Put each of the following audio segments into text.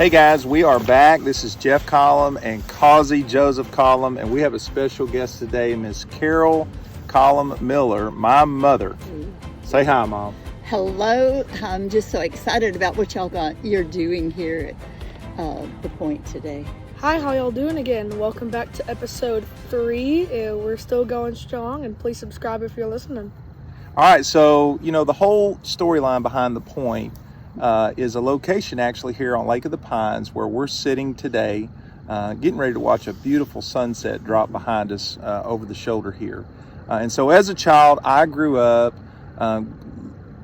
Hey guys, we are back. This is Jeff Collum and Causey Joseph Collum, and we have a special guest today, Miss Collum Miller, my mother. Say hi, Mom. Hello. I'm just so excited about what you're doing here at the Point today. Hi, how y'all doing again? Welcome back to episode 3. We're still going strong, and please subscribe if you're listening. All right, so the whole storyline behind the Point is a location actually here on Lake of the Pines where we're sitting today, getting ready to watch a beautiful sunset drop behind us over the shoulder here. And so as a child, I grew up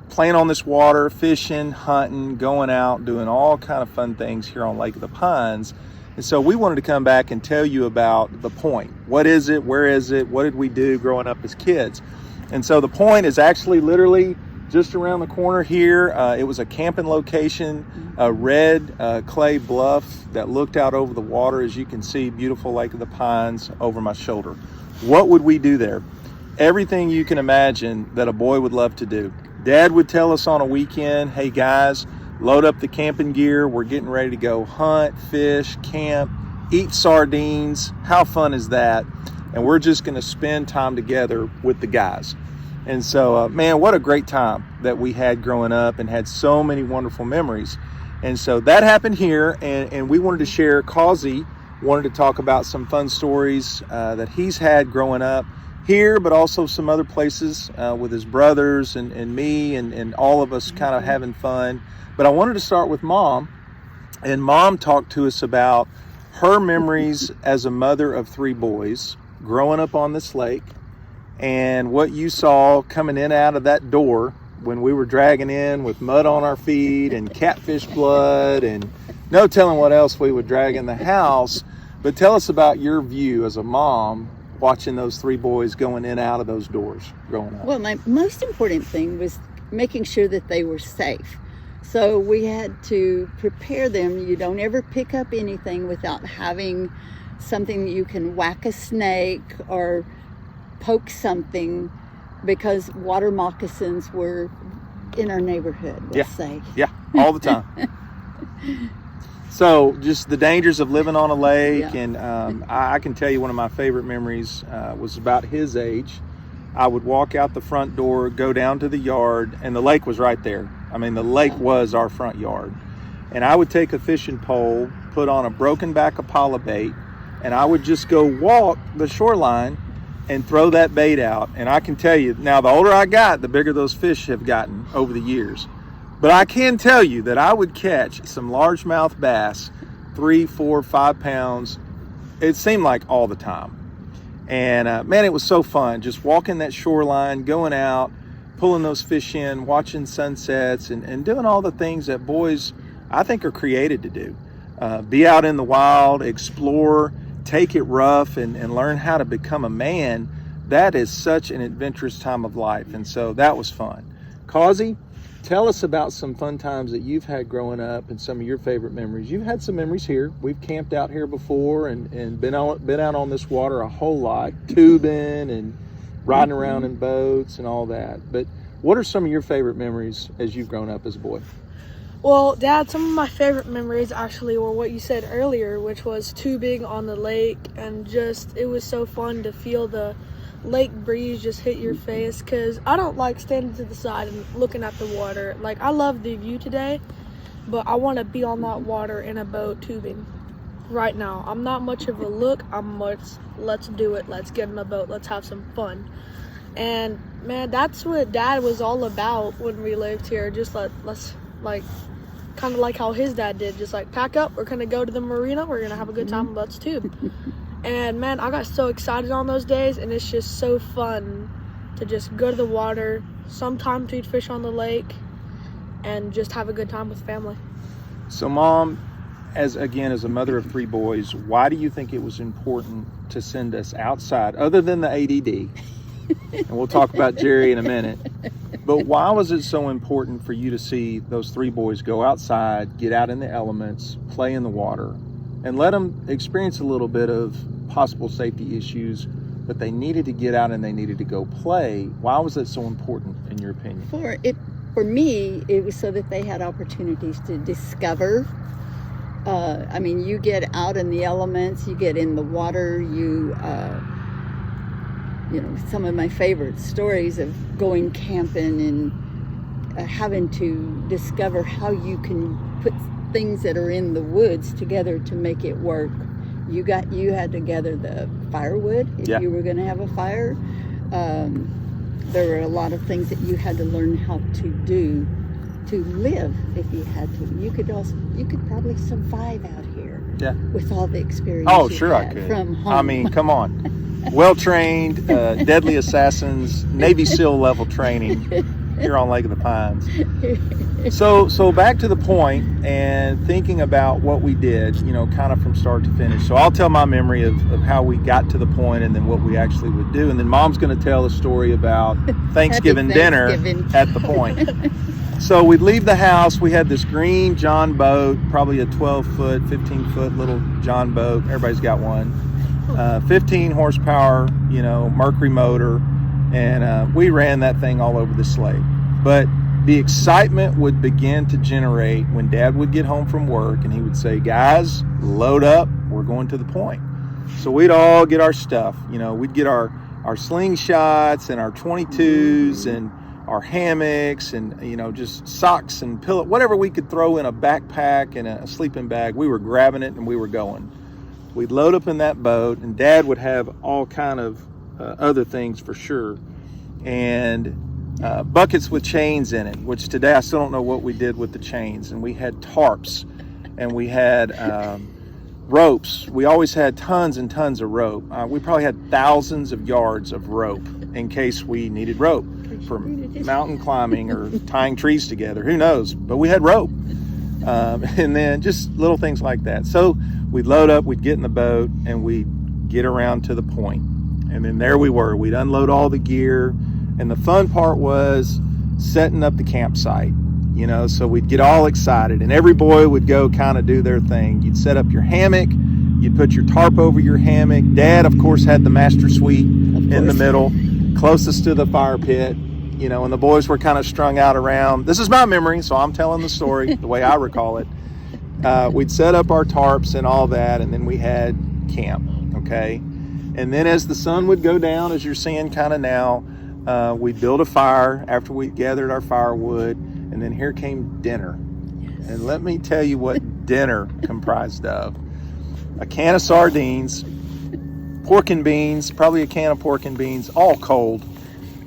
playing on this water, fishing, hunting, going out, doing all kind of fun things here on Lake of the Pines. And so we wanted to come back and tell you about the Point. What is it? Where is it? What did we do growing up as kids? And so the Point is actually literally just around the corner here. It was a camping location, a red clay bluff that looked out over the water. As you can see, beautiful Lake of the Pines over my shoulder. What would we do there? Everything you can imagine that a boy would love to do. Dad would tell us on a weekend, hey guys, load up the camping gear. We're getting ready to go hunt, fish, camp, eat sardines. How fun is that? And we're just going to spend time together with the guys. And so, man, what a great time that we had growing up and had so many wonderful memories. And so that happened here, and we wanted to share. Causey wanted to talk about some fun stories that he's had growing up here, but also some other places with his brothers and me and all of us kind of having fun. But I wanted to start with Mom, and Mom talked to us about her memories as a mother of 3 boys growing up on this lake, and what you saw coming in and out of that door when we were dragging in with mud on our feet and catfish blood and no telling what else we would drag in the house. But tell us about your view as a mom watching those 3 boys going in and out of those doors growing up. Well, my most important thing was making sure that they were safe. So we had to prepare them. You don't ever pick up anything without having something you can whack a snake or poke something, because water moccasins were in our neighborhood, let's say. Yeah, all the time. So just the dangers of living on a lake. Yeah. And I can tell you one of my favorite memories was about his age. I would walk out the front door, go down to the yard, and the lake was right there. I mean, the lake was our front yard. And I would take a fishing pole, put on a broken back Apollo bait, and I would just go walk the shoreline and throw that bait out. And I can tell you, now the older I got, the bigger those fish have gotten over the years. But I can tell you that I would catch some largemouth bass, 3, 4, 5 pounds. It seemed like all the time. And man, it was so fun just walking that shoreline, going out, pulling those fish in, watching sunsets, and doing all the things that boys, I think, are created to do. Be out in the wild, explore, take it rough, and learn how to become a man. That is such an adventurous time of life. And so that was fun. Causey, tell us about some fun times that you've had growing up and some of your favorite memories. You've had some memories here. We've camped out here before and been out on this water a whole lot, tubing and riding around in boats and all that. But what are some of your favorite memories as you've grown up as a boy? Well, Dad, some of my favorite memories actually were what you said earlier, which was tubing on the lake, and just it was so fun to feel the lake breeze just hit your face, because I don't like standing to the side and looking at the water. Like, I love the view today, but I want to be on that water in a boat tubing right now. I'm not much of a look. Let's do it. Let's get in a boat. Let's have some fun. And man, that's what Dad was all about when we lived here. Just let's kind of like how his dad did, just like pack up, we're gonna go to the marina, we're gonna have a good time, let's tube. And man, I got so excited on those days, and it's just so fun to just go to the water, sometimes to fish on the lake, and just have a good time with family. So Mom, as a mother of 3 boys, why do you think it was important to send us outside, other than the ADD? And we'll talk about Jerry in a minute. But why was it so important for you to see those 3 boys go outside, get out in the elements, play in the water, and let them experience a little bit of possible safety issues, but they needed to get out and they needed to go play? Why was that so important in your opinion? For me, it was so that they had opportunities to discover I mean, you get out in the elements, you get in the water, you know, some of my favorite stories of going camping and having to discover how you can put things that are in the woods together to make it work. You had to gather the firewood if you were going to have a fire. There were a lot of things that you had to learn how to do to live if you had to. You could probably survive out here with all the experience. Oh, sure I could. From home. I mean, come on. Well-trained, deadly assassins, Navy SEAL level training here on Lake of the Pines. So back to the point and thinking about what we did, you know, kind of from start to finish. So I'll tell my memory of how we got to the point and then what we actually would do. And then Mom's going to tell a story about Thanksgiving dinner at the point. So we'd leave the house. We had this green John boat, probably a 12-foot, 15-foot little John boat. Everybody's got one. 15 horsepower, you know, Mercury motor. And we ran that thing all over this lake. But the excitement would begin to generate when Dad would get home from work and he would say, guys, load up, we're going to the point. So we'd all get our stuff, you know, we'd get our slingshots and our 22s and our hammocks and, you know, just socks and pillow, whatever we could throw in a backpack and a sleeping bag, we were grabbing it and we were going. We'd load up in that boat and Dad would have all kind of other things for sure. And buckets with chains in it, which today I still don't know what we did with the chains. And we had tarps and we had ropes. We always had tons and tons of rope. We probably had thousands of yards of rope in case we needed rope for mountain climbing or tying trees together. Who knows? But we had rope. And then just little things like that. So we'd load up, we'd get in the boat, and we'd get around to the point. And then there we were. We'd unload all the gear. And the fun part was setting up the campsite, you know, so we'd get all excited and every boy would go kind of do their thing. You'd set up your hammock, you'd put your tarp over your hammock. Dad, of course, had the master suite in the middle, closest to the fire pit, you know, and the boys were kind of strung out around. This is my memory, so I'm telling the story the way I recall it. We'd set up our tarps and all that, and then we had camp, okay? And then as the sun would go down, as you're seeing kind of now, we'd build a fire after we gathered our firewood, and then here came dinner. Yes. And let me tell you what dinner comprised of. A can of sardines, pork and beans, probably a can of pork and beans, all cold,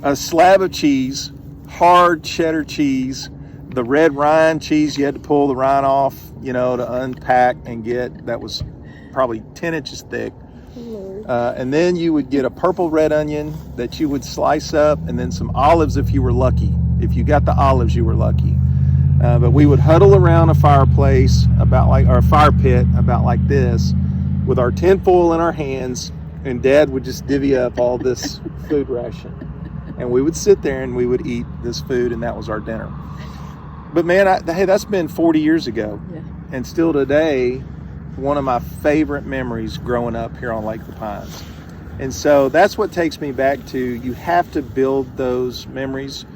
a slab of cheese, hard cheddar cheese, the red rind cheese you had to pull the rind off, you know, to unpack and get, that was probably 10 inches thick. And then you would get a purple red onion that you would slice up, and then some olives if you were lucky. If you got the olives, you were lucky. But we would huddle around a fireplace or a fire pit about like this with our tinfoil in our hands, and Dad would just divvy up all this food ration. And we would sit there and we would eat this food, and that was our dinner. But man, hey, that's been 40 years ago. Yeah. And still today, one of my favorite memories growing up here on Lake of the Pines. And so that's what takes me back to, you have to build those memories.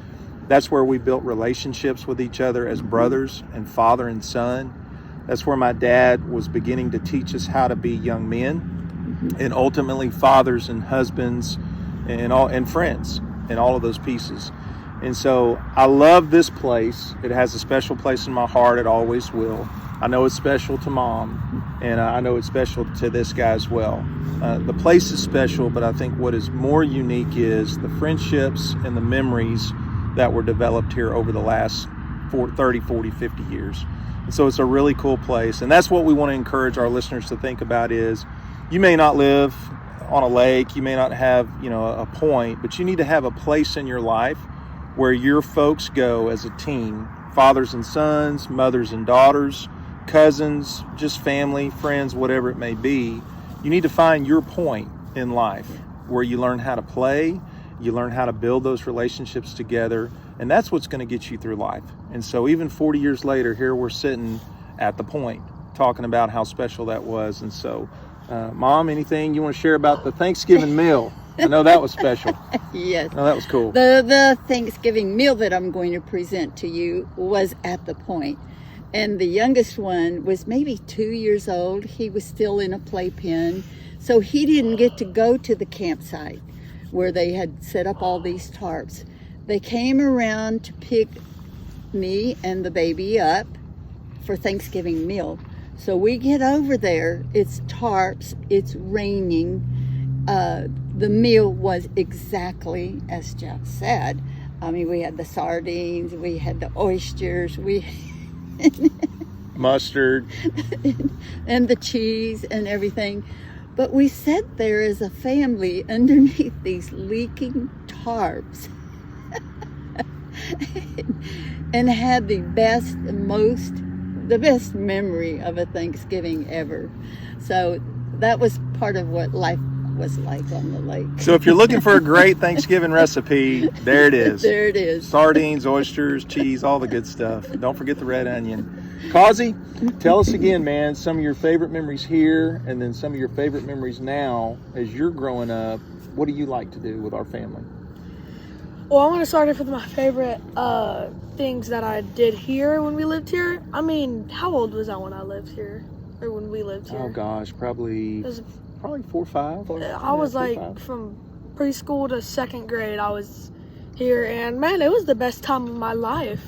That's where we built relationships with each other as brothers and father and son. That's where my dad was beginning to teach us how to be young men and ultimately fathers and husbands and friends and all of those pieces. And so I love this place. It has a special place in my heart. It always will. I know it's special to Mom, and I know it's special to this guy as well. The place is special, but I think what is more unique is the friendships and the memories that were developed here over the last 30, 40, 50 years. And so it's a really cool place. And that's what we want to encourage our listeners to think about is, you may not live on a lake, you may not have, you know, a point, but you need to have a place in your life where your folks go as a team, fathers and sons, mothers and daughters, cousins, just family, friends, whatever it may be. You need to find your point in life where you learn how to play, you learn how to build those relationships together, and that's what's going to get you through life. And so even 40 years later, here we're sitting at the point talking about how special that was. And so, Mom, anything you want to share about the Thanksgiving meal? I know that was special. Yes. No, that was cool. The Thanksgiving meal that I'm going to present to you was at the point. And the youngest one was maybe 2 years old. He was still in a playpen. So he didn't get to go to the campsite where they had set up all these tarps. They came around to pick me and the baby up for Thanksgiving meal. So we get over there, it's tarps, it's raining. The meal was exactly as Jeff said. I mean, we had the sardines, we had the oysters, Mustard. and the cheese and everything. But we sat there as a family underneath these leaking tarps and had the best memory of a Thanksgiving ever. So that was part of what life was like on the lake. So if you're looking for a great Thanksgiving recipe, there it is. There it is. Sardines, oysters, cheese, all the good stuff. Don't forget the red onion. Causey, tell us again, man, some of your favorite memories here and then some of your favorite memories now as you're growing up. What do you like to do with our family? Well, I'm going to start off with my favorite things that I did here when we lived here. I mean, how old was I when I lived here? Or when we lived here? Oh, gosh, probably 4 or 5. I was from preschool to 2nd grade, I was here. And, man, it was the best time of my life.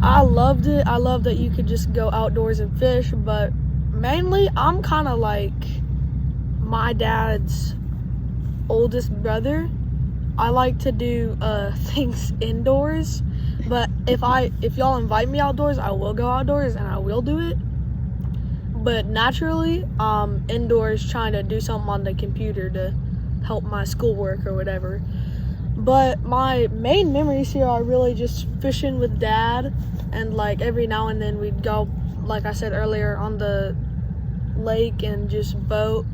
I loved it. I love that you could just go outdoors and fish. But mainly, I'm kind of like my dad's oldest brother. I like to do things indoors, but if y'all invite me outdoors, I will go outdoors and I will do it. But naturally, indoors trying to do something on the computer to help my schoolwork or whatever. But my main memories here are really just fishing with Dad, and like every now and then we'd go, like I said earlier, on the lake and just boat.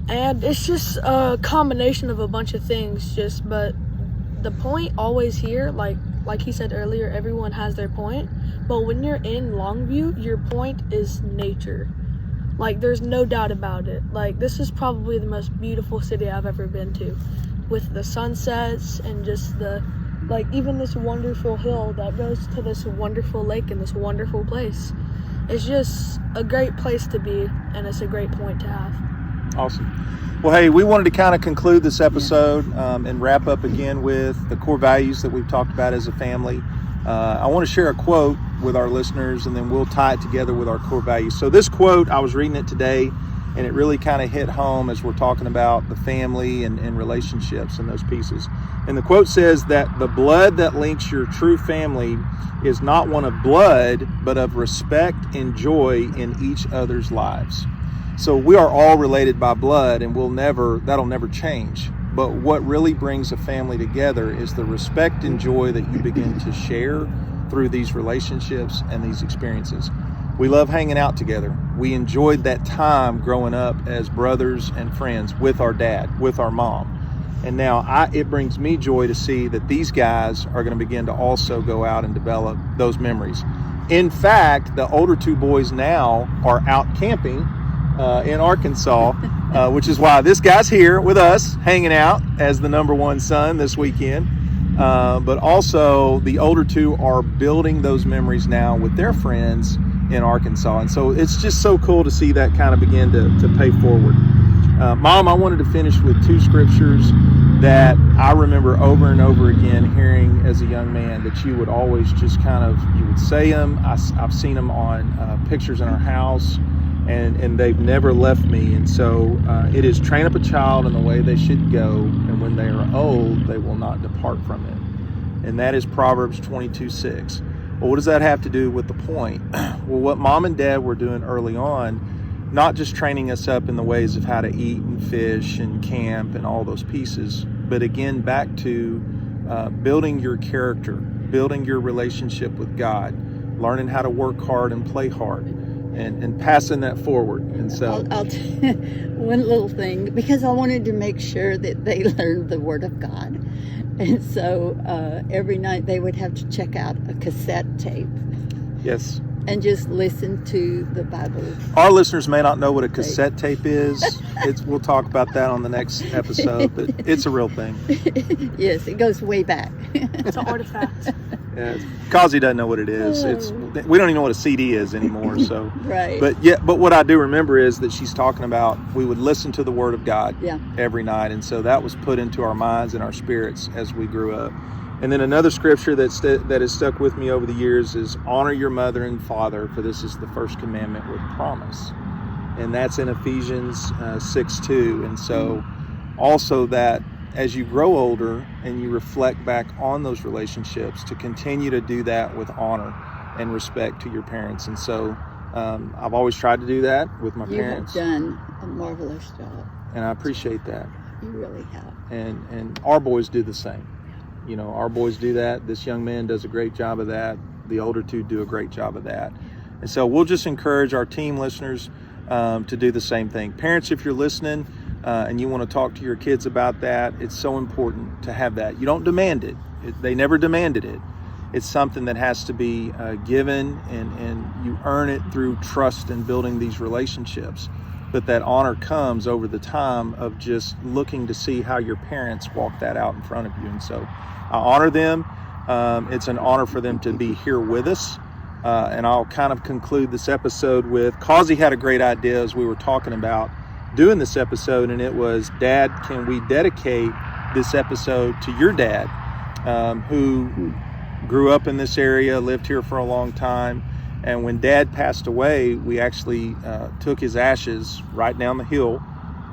And it's just a combination of a bunch of things, but the point always here, like he said earlier, everyone has their point. But when you're in Longview, your point is nature. Like, there's no doubt about it. Like, this is probably the most beautiful city I've ever been to, with the sunsets and just even this wonderful hill that goes to this wonderful lake and this wonderful place. It's just a great place to be, and it's a great point to have. Awesome. Well, hey, we wanted to kind of conclude this episode and wrap up again with the core values that we've talked about as a family. I want to share a quote with our listeners, and then we'll tie it together with our core values. So this quote, I was reading it today, and it really kind of hit home as we're talking about the family and relationships and those pieces. And the quote says that the blood that links your true family is not one of blood, but of respect and joy in each other's lives. So we are all related by blood, and that'll never change. But what really brings a family together is the respect and joy that you begin to share through these relationships and these experiences. We love hanging out together. We enjoyed that time growing up as brothers and friends with our dad, with our mom. And now it brings me joy to see that these guys are going to begin to also go out and develop those memories. In fact, the older 2 boys now are out camping in Arkansas, which is why this guy's here with us hanging out as the number 1 son this weekend. But also the older 2 are building those memories now with their friends in Arkansas. And so it's just so cool to see that kind of begin to pay forward. Mom, I wanted to finish with 2 scriptures that I remember over and over again hearing as a young man, that you would always just you would say them. I've seen them on pictures in our house, and they've never left me. And so it is, train up a child in the way they should go, and when they are old, they will not depart from it. And that is Proverbs 22:6. Well, what does that have to do with the point? Well, what Mom and Dad were doing early on, not just training us up in the ways of how to eat and fish and camp and all those pieces, but again, back to building your character, building your relationship with God, learning how to work hard and play hard, and passing that forward. And so I'll one little thing, because I wanted to make sure that they learned the Word of God. And so every night they would have to check out a cassette tape. Yes. and just listen to the Bible. Our listeners may not know what a cassette tape is. We'll talk about that on the next episode, but it's a real thing. Yes, it goes way back. It's an artifact. Yeah, Causey doesn't know what it is. We don't even know what a CD is anymore. So, Right. But what I do remember is that she's talking about we would listen to the Word of God every night, and so that was put into our minds and our spirits as we grew up. And then another scripture that has stuck with me over the years is honor your mother and father, for this is the first commandment with promise. And that's in Ephesians 6:2. And so also that as you grow older and you reflect back on those relationships, to continue to do that with honor and respect to your parents. And so I've always tried to do that with my parents. You have done a marvelous job. And I appreciate that. You really have. And our boys do the same. You know, our boys do that. This young man does a great job of that. The older two do a great job of that. And so we'll just encourage our team listeners to do the same thing. Parents, if you're listening and you want to talk to your kids about that, it's so important to have that. You don't demand it. They never demanded it. It's something that has to be given, and you earn it through trust and building these relationships. But that honor comes over the time of just looking to see how your parents walk that out in front of you. And so I honor them. It's an honor for them to be here with us. And I'll kind of conclude this episode with, Causey had a great idea as we were talking about doing this episode, and it was, Dad, can we dedicate this episode to your dad, who grew up in this area, lived here for a long time. And when Dad passed away, we actually took his ashes right down the hill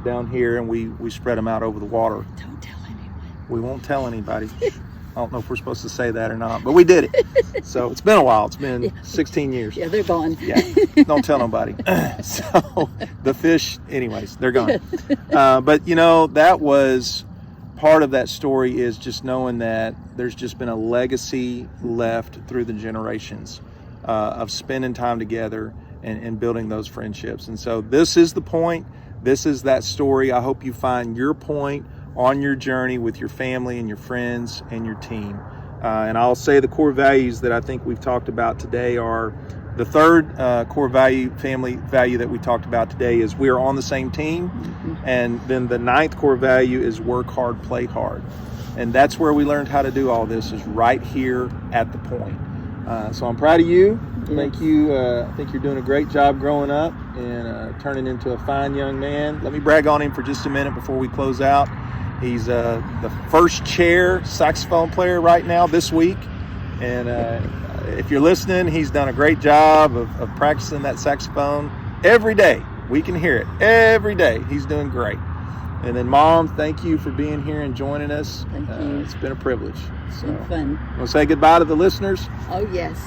down here, and we spread them out over the water. Don't tell anyone. We won't tell anybody. I don't know if we're supposed to say that or not, but we did it. So it's been a while. It's been 16 years. Yeah, they're gone. Yeah, don't tell nobody. So the fish, anyways, they're gone. But, you know, that was part of that story, is just knowing that there's just been a legacy left through the generations of spending time together and building those friendships. And so this is the point. This is that story. I hope you find your point on your journey with your family and your friends and your team. And I'll say the core values that I think we've talked about today are, the third core family value that we talked about today is we are on the same team. And then the ninth core value is work hard, play hard. And that's where we learned how to do all this, is right here at the point. So I'm proud of you. I think you're doing a great job growing up and turning into a fine young man. Let me brag on him for just a minute before we close out. He's the first chair saxophone player right now this week. And if you're listening, he's done a great job of practicing that saxophone every day. We can hear it every day. He's doing great. And then, Mom, thank you for being here and joining us. Thank you. It's been a privilege. It's been fun. Want to say goodbye to the listeners? Oh, yes.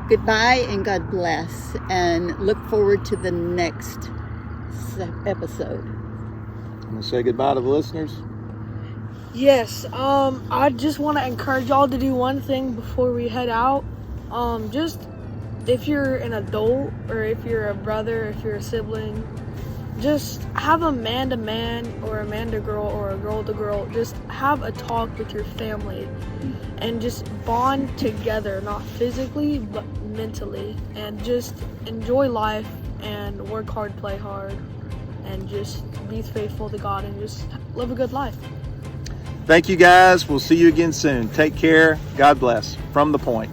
Goodbye and God bless. And look forward to the next episode. I'm going to say goodbye to the listeners. Yes, I just want to encourage y'all to do one thing before we head out. Just, if you're an adult, or if you're a brother, if you're a sibling, just have a man-to-man or a man-to-girl or a girl-to-girl. Just have a talk with your family and just bond together, not physically, but mentally. And just enjoy life and work hard, play hard, and just be faithful to God and just live a good life. Thank you, guys. We'll see you again soon. Take care. God bless. From The Point.